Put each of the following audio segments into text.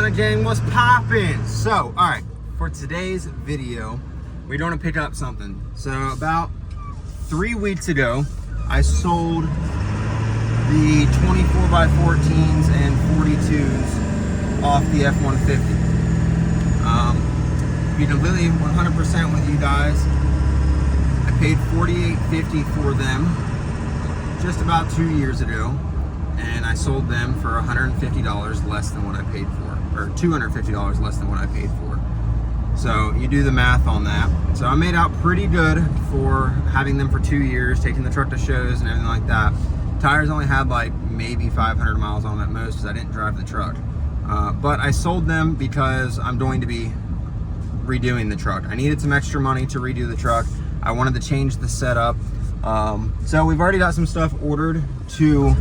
Planet Gang, what's poppin'? So, alright, for today's video, we're gonna pick up something. So, about 3 weeks ago, I sold the 24x14s and 42s off the F150. To be completely 100% with you guys, I paid $48.50 for them just about 2 years ago. And I sold them for $150 less than what I paid for, or $250 less than what I paid for. So you do the math on that. So I made out pretty good for having them for 2 years, taking the truck to shows and everything like that. Tires only had like maybe 500 miles on them at most because I didn't drive the truck. But I sold them because I'm going to be redoing the truck. I needed some extra money to redo the truck. I wanted to change the setup. So we've already got some stuff ordered to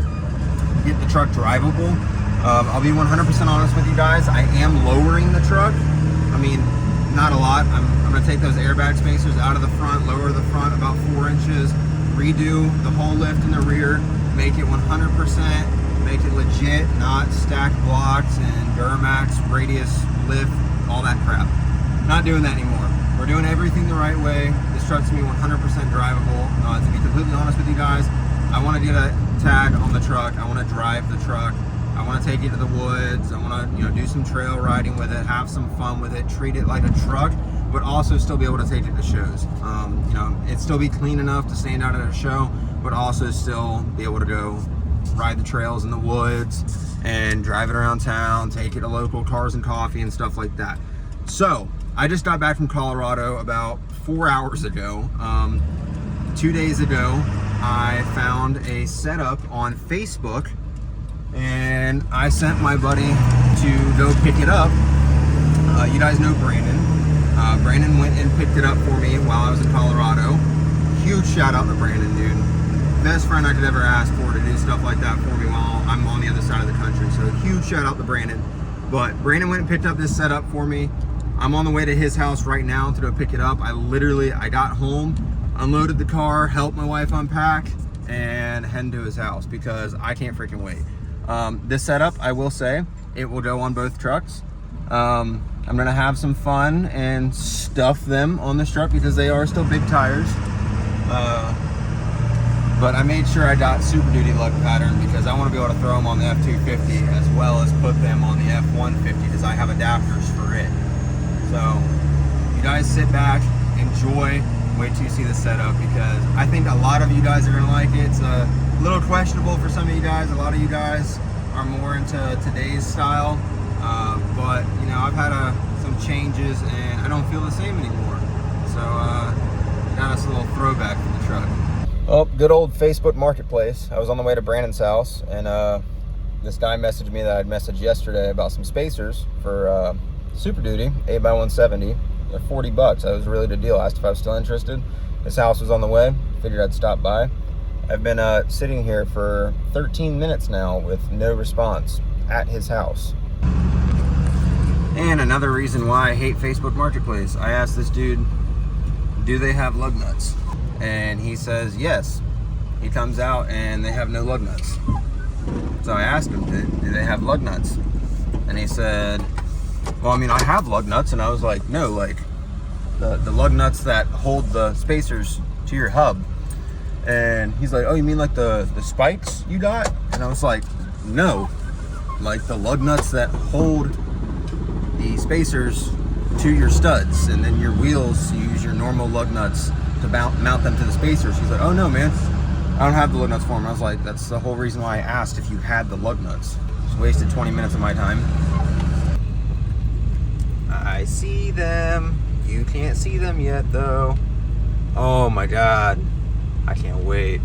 get the truck drivable. I'll be 100% honest with you guys. I am lowering the truck. I mean, not a lot. I'm gonna take those airbag spacers out of the front, lower the front about 4 inches, redo the whole lift in the rear, make it 100%, make it legit, not stacked blocks and Duramax, radius, lift, all that crap. Not doing that anymore. We're doing everything the right way. This truck's gonna be 100% drivable. To be completely honest with you guys, I want to get a tag on the truck. I want to drive the truck. I want to take it to the woods. I want to, do some trail riding with it, have some fun with it, treat it like a truck, but also still be able to take it to shows. It still be clean enough to stand out at a show, but also still be able to go ride the trails in the woods and drive it around town, take it to local cars and coffee and stuff like that. So I just got back from Colorado about 4 hours ago. 2 days ago, I found a setup on Facebook and I sent my buddy to go pick it up. You guys know Brandon. Brandon went and picked it up for me while I was in Colorado. Huge shout out to Brandon, dude. Best friend I could ever ask for to do stuff like that for me while I'm on the other side of the country. So huge shout out to Brandon. But Brandon went and picked up this setup for me. I'm on the way to his house right now to go pick it up. I got home, unloaded the car, helped my wife unpack, and head to his house because I can't freaking wait. This setup, I will say, it will go on both trucks. I'm gonna have some fun and stuff them on this truck because they are still big tires. But I made sure I got Super Duty lug pattern because I want to be able to throw them on the F250 as well as put them on the F150 because I have adapters for it. So you guys sit back, enjoy, wait till you see the setup because I think a lot of you guys are gonna like it. It's a little questionable for some of you guys. A lot of you guys are more into today's style, but I've had some changes and I don't feel the same anymore. So got us a little throwback for the truck. Oh, good old Facebook Marketplace. I was on the way to Brandon's house and this guy messaged me that I'd messaged yesterday about some spacers for Super Duty 8x170. They're $40. That was really the deal. I asked if I was still interested. His house was on the way. Figured I'd stop by. I've been sitting here for 13 minutes now with no response at his house. And another reason why I hate Facebook Marketplace. I asked this dude, do they have lug nuts? And he says yes. He comes out and they have no lug nuts. So I asked him, do they have lug nuts? And he said, well, I have lug nuts. And I was like, no, like the lug nuts that hold the spacers to your hub. And he's like, oh, you mean like the spikes you got? And I was like, no, like the lug nuts that hold the spacers to your studs. And then your wheels, you use your normal lug nuts to mount them to the spacers. He's like, oh no, man, I don't have the lug nuts for him. I was like, that's the whole reason why I asked if you had the lug nuts. Just wasted 20 minutes of my time. I see them. You can't see them yet though. Oh my God. I can't wait.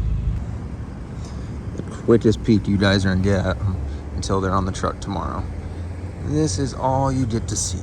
The quickest peek you guys are gonna get until they're on the truck tomorrow. This is all you get to see.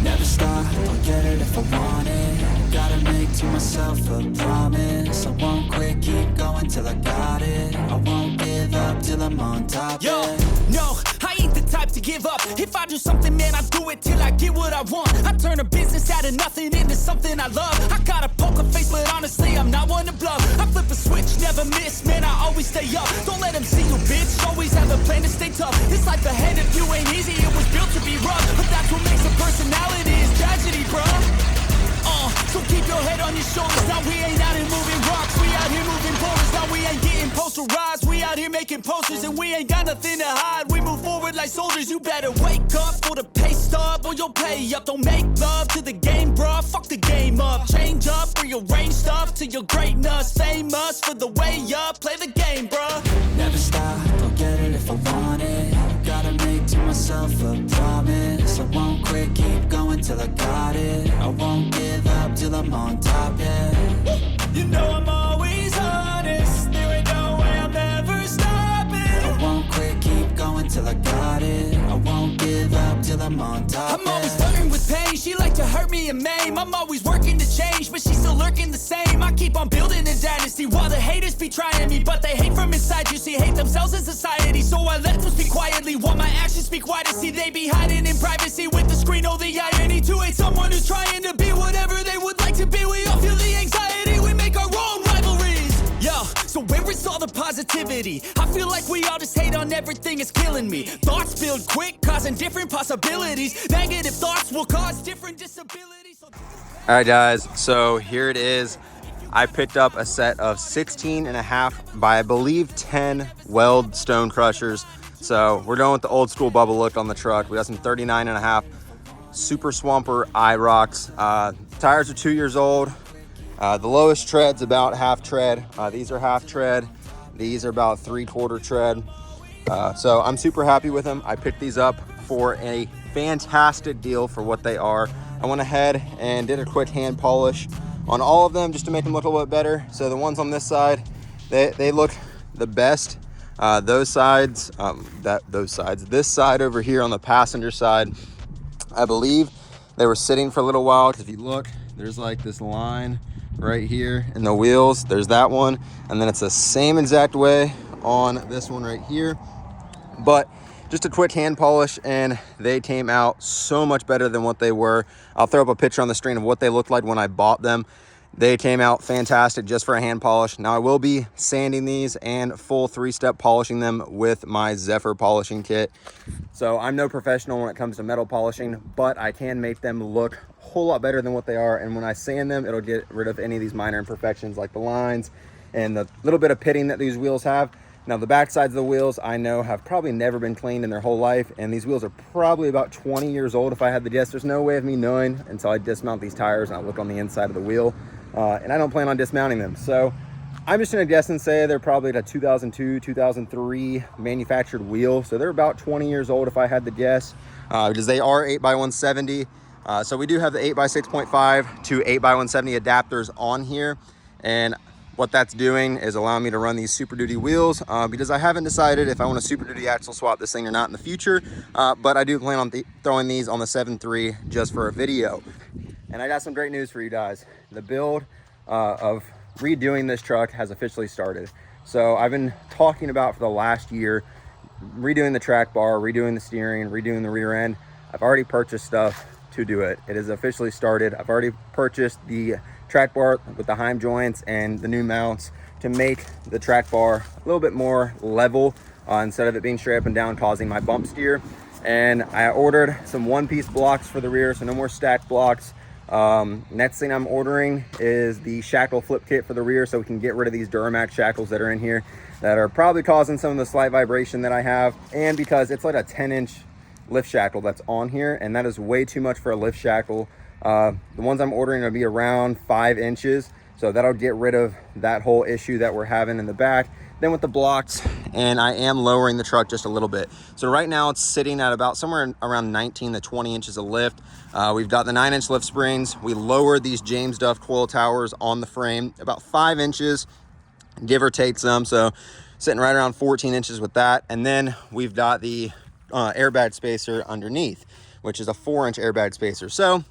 Never stop, I'll get it if I want it. Gotta make to myself a promise. I won't quit, keep going till I got it. I won't give up till I'm on top. Yo, no, I ain't the type to give up. If I do something, man, I do it till I get what I want. I turn a business out of nothing into something I love. I got a poker face, but honestly, I'm not one to bluff. I flip a switch, never miss, man, I always stay up. Don't let them see you, bitch, always have a plan to stay tough. This life ahead of you ain't easy, it was built to be rough. But that's what makes a personality, is tragedy, bruh. So keep your head on your shoulders. Now we ain't out here moving rocks, we out here moving boulders. Now we ain't getting posterized, we out here making posters. And we ain't got nothing to hide, we move forward like soldiers. You better wake up for the pay stub, or you'll pay up. Don't make love to the game, bruh, fuck the game up. Change up, rearrange stuff to your greatness. Famous for the way up, play the game, bruh. Never stop, I'll get it if I want it. Gotta make to myself a promise. I won't quit, keep going till I got it. I won't give up till I'm on top, yeah. You know I'm always honest, there ain't no way I'm ever stopping. I won't quit, keep going till I got it. I won't give up till I'm on top, I'm always flirting with pain, she like to hurt me and maim. I'm always working to change, but she's still lurking the same. I keep on building a dynasty while the haters be trying me. But they hate from inside, you see, hate themselves in society. So I let them speak quietly while my actions speak wider. See, they be hiding in privacy with the screen. Oh, the irony to hate someone who's trying to be whatever they would like to be. We all feel the anxiety, we make our own rivalries. Yo, so where is all the positivity? I feel like we all just hate on everything, it's killing me. Thoughts build quick, causing different possibilities. Negative thoughts will cause different disabilities. So All right, guys, so here it is. I picked up a set of 16.5 by, I believe, 10 weld stone crushers. So we're going with the old school BUBBA look on the truck. We got some 39.5 Super Swamper IROCs. Tires are 2 years old. The lowest tread's about half tread. These are half tread. These are about 3/4 tread. So I'm super happy with them. I picked these up for a fantastic deal for what they are. I went ahead and did a quick hand polish on all of them just to make them look a little bit better. So the ones on this side, they look the best. This side over here on the passenger side, I believe they were sitting for a little while. Because if you look, there's like this line right here in the wheels. There's that one, and then it's the same exact way on this one right here. But just a quick hand polish and they came out so much better than what they were. I'll throw up a picture on the screen of what they looked like when I bought them. They came out fantastic just for a hand polish. Now I will be sanding these and full 3-step polishing them with my Zephyr polishing kit. So I'm no professional when it comes to metal polishing, but I can make them look a whole lot better than what they are. And when I sand them, it'll get rid of any of these minor imperfections like the lines and the little bit of pitting that these wheels have. Now the back sides of the wheels I know have probably never been cleaned in their whole life, and these wheels are probably about 20 years old if I had to guess. There's no way of me knowing until I dismount these tires and I look on the inside of the wheel, and I don't plan on dismounting them. So I'm just gonna guess and say they're probably a 2002, 2003 manufactured wheel. So they're about 20 years old if I had to guess, because they are 8x170. So we do have the 8x6.5 to 8x170 adapters on here, and what that's doing is allowing me to run these Super Duty wheels, because I haven't decided if I want to Super Duty axle swap this thing or not in the future, but I do plan on throwing these on the 7.3 just for a video. And I got some great news for you guys. The build of redoing this truck has officially started. So I've been talking about for the last year redoing the track bar, redoing the steering, redoing the rear end. I've already purchased stuff to do it. It has officially started. I've already purchased the track bar with the Heim joints and the new mounts to make the track bar a little bit more level, instead of it being straight up and down causing my bump steer. And I ordered some one-piece blocks for the rear, so no more stacked blocks. Next thing I'm ordering is the shackle flip kit for the rear, so we can get rid of these Duramax shackles that are in here that are probably causing some of the slight vibration that I have. And because it's like a 10-inch lift shackle that's on here, and that is way too much for a lift shackle. The ones I'm ordering will be around 5 inches, so that'll get rid of that whole issue that we're having in the back. Then with the blocks, and I am lowering the truck just a little bit. So right now it's sitting at about somewhere around 19 to 20 inches of lift. We've got the 9-inch lift springs. We lowered these James Duff coil towers on the frame about 5 inches, give or take some. So sitting right around 14 inches with that. And then we've got the airbag spacer underneath, which is a 4-inch airbag spacer. So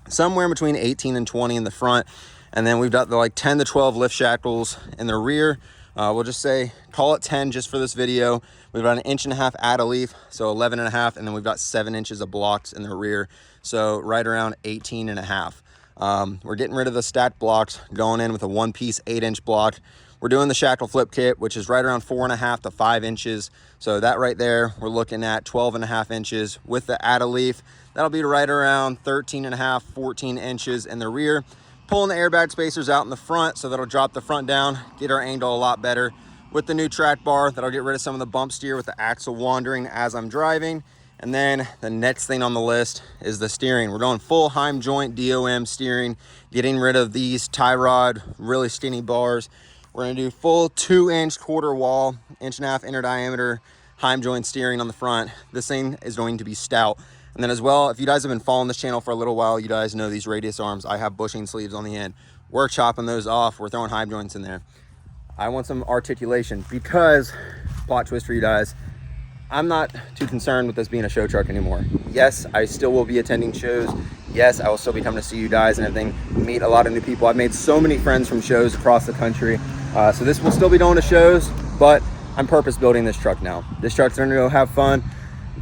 somewhere between 18 and 20 in the front, and then we've got the like 10 to 12 lift shackles in the rear. We'll just say call it 10 just for this video. We've got 1.5 inch add a leaf, so 11.5, and then we've got 7 inches of blocks in the rear, so right around 18.5. We're getting rid of the stacked blocks, going in with a one-piece 8-inch block. We're doing the shackle flip kit, which is right around 4.5 to 5 inches. So that right there, we're looking at 12.5 inches. With the add-a-leaf, that'll be right around 13.5, 14 inches in the rear. Pulling the airbag spacers out in the front, so that'll drop the front down, get our angle a lot better. With the new track bar, that'll get rid of some of the bump steer with the axle wandering as I'm driving. And then the next thing on the list is the steering. We're going full Heim joint DOM steering, getting rid of these tie rod, really skinny bars. We're gonna do full 2-inch quarter wall, 1.5 inner diameter Heim joint steering on the front. This thing is going to be stout. And then as well, if you guys have been following this channel for a little while, you guys know these radius arms. I have bushing sleeves on the end. We're chopping those off. We're throwing Heim joints in there. I want some articulation because, plot twist for you guys, I'm not too concerned with this being a show truck anymore. Yes, I still will be attending shows. Yes, I will still be coming to see you guys and everything, meet a lot of new people. I've made so many friends from shows across the country. So this will still be going to shows, but I'm purpose building this truck now. This truck's gonna go have fun,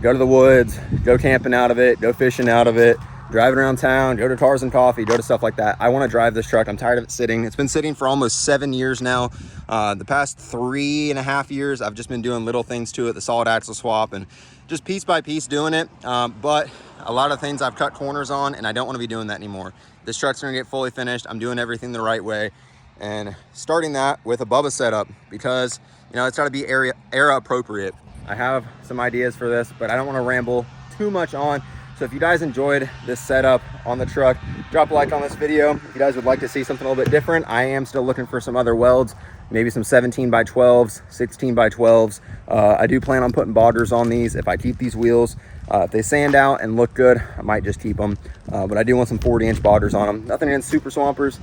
go to the woods, go camping out of it, go fishing out of it, driving around town, go to Cars and Coffee, go to stuff like that. I wanna drive this truck. I'm tired of it sitting. It's been sitting for almost 7 years now. The past 3.5 years, I've just been doing little things to it, the solid axle swap, and just piece by piece doing it. But a lot of things I've cut corners on, and I don't wanna be doing that anymore. This truck's gonna get fully finished. I'm doing everything the right way. And starting that with a BUBBA setup because, you know, it's got to be era appropriate. I have some ideas for this, but I don't want to ramble too much on. So if you guys enjoyed this setup on the truck, drop a like on this video. If you guys would like to see something a little bit different, I am still looking for some other welds, maybe some 17x12s, 16x12s. I do plan on putting boggers on these if I keep these wheels. If they sand out and look good, I might just keep them. But I do want some 40-inch boggers on them. Nothing against super swampers,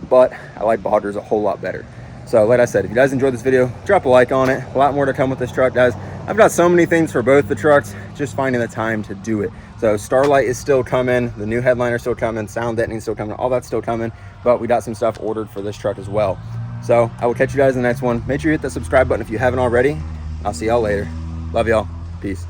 but I like boggers a whole lot better. So like I said, if you guys enjoyed this video, drop a like on it. A lot more to come with this truck, guys. I've got so many things for both the trucks, just finding the time to do it. So Starlight is still coming, the new headliner is still coming, sound deadening is still coming, all that's still coming, but we got some stuff ordered for this truck as well. So I will catch you guys in the next one. Make sure you hit the subscribe button if you haven't already. I'll see y'all later. Love y'all. Peace.